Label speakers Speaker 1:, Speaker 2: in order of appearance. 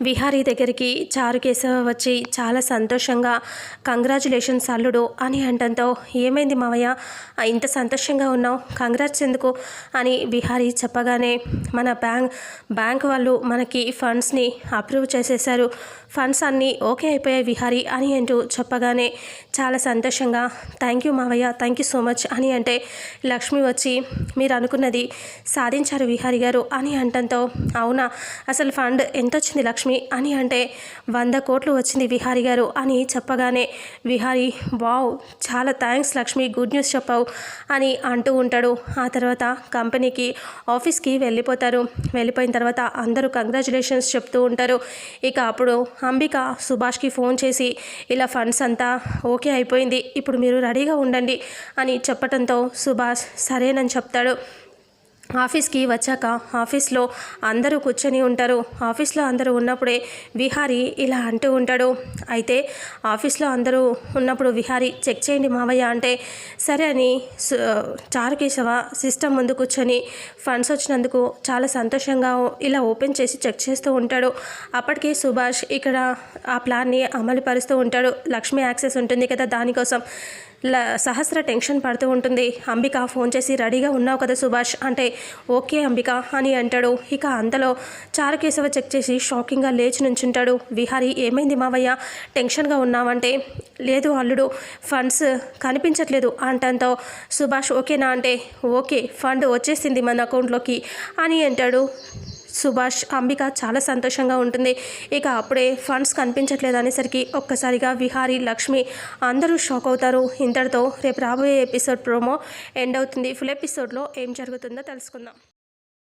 Speaker 1: విహారీ దగ్గరికి చారుకేశవ వచ్చి చాలా సంతోషంగా కంగ్రాచులేషన్స్ అల్లుడు అని అంటంతో ఏమైంది మావయ్య ఇంత సంతోషంగా ఉన్నావు కంగ్రాట్స్ ఎందుకు అని విహారీ చెప్పగానే మన బ్యాంక్ వాళ్ళు మనకి ఫండ్స్ని అప్రూవ్ చేసేశారు ఫండ్స్ అన్నీ ఓకే అయిపోయాయి విహారీ అని అంటూ చెప్పగానే చాలా సంతోషంగా థ్యాంక్ యూ మావయ్య థ్యాంక్ యూ సో మచ్ అని అంటే లక్ష్మి వచ్చి మీరు అనుకున్నది సాధించారు విహారీ గారు అని అంటంతో అవునా అసలు ఫండ్ ఎంత వచ్చింది లక్ష్మి అని అంటే 100 కోట్లు వచ్చింది విహారీ గారు అని చెప్పగానే విహారీ వావ్ చాలా థ్యాంక్స్ లక్ష్మి గుడ్ న్యూస్ చెప్పావు అని అంటూ ఉంటాడు. ఆ తర్వాత కంపెనీకి ఆఫీస్కి వెళ్ళిపోయిన తర్వాత అందరూ కంగ్రాచులేషన్స్ చెప్తూ ఉంటారు. ఇక అప్పుడు అంబిక సుభాష్కి ఫోన్ చేసి ఇలా ఫండ్స్ అంతా ఓకే అయిపోయింది ఇప్పుడు మీరు రెడీగా ఉండండి అని చెప్పడంతో సుభాష్ సరేనని చెప్తాడు. ఆఫీస్కి వచ్చాక ఆఫీస్లో అందరూ కూర్చొని ఉంటారు. ఆఫీస్లో అందరూ ఉన్నప్పుడే విహారీ ఇలా అంటూ ఉంటాడు. అయితే ఆఫీస్లో అందరూ ఉన్నప్పుడు విహారీ చెక్ చేయండి మావయ్య అంటే సరే అని చారుకేశవ సిస్టమ్ ముందు కూర్చొని ఫండ్స్ వచ్చినందుకు చాలా సంతోషంగా ఇలా ఓపెన్ చేసి చెక్ చేస్తూ ఉంటాడు. అప్పటికే సుభాష్ ఇక్కడ ఆ ప్లాన్ని అమలు పరుస్తూ ఉంటాడు. లక్ష్మి యాక్సెస్ ఉంటుంది కదా దానికోసం సహస్ర టెన్షన్ పడుతూ ఉంటుంది. అంబిక ఫోన్ చేసి రెడీగా ఉన్నావు కదా సుభాష్ అంటే ఓకే అంబిక అని అంటాడు. ఇక అంతలో చారుకేశవ చెక్ చేసి షాకింగ్గా లేచి నుంచుంటాడు. విహారీ ఏమైంది మావయ్య టెన్షన్గా ఉన్నావంటే లేదు అల్లుడు ఫండ్స్ కనిపించట్లేదు అంటంతో సుభాష్ ఓకేనా అంటే ఓకే ఫండ్ వచ్చేసింది మన అకౌంట్లోకి అని అంటాడు. సుభాష్ అంబిక చాలా సంతోషంగా ఉంటుంది. ఇక అప్పుడే ఫండ్స్ కనిపించట్లేదు అనేసరికి ఒక్కసారిగా విహారీ లక్ష్మి అందరూ షాక్ అవుతారు. ఇంతటితో రేపు రాబోయే ఎపిసోడ్ ప్రోమో ఎండ్ అవుతుంది. ఫుల్ ఎపిసోడ్లో ఏం జరుగుతుందో తెలుసుకుందాం.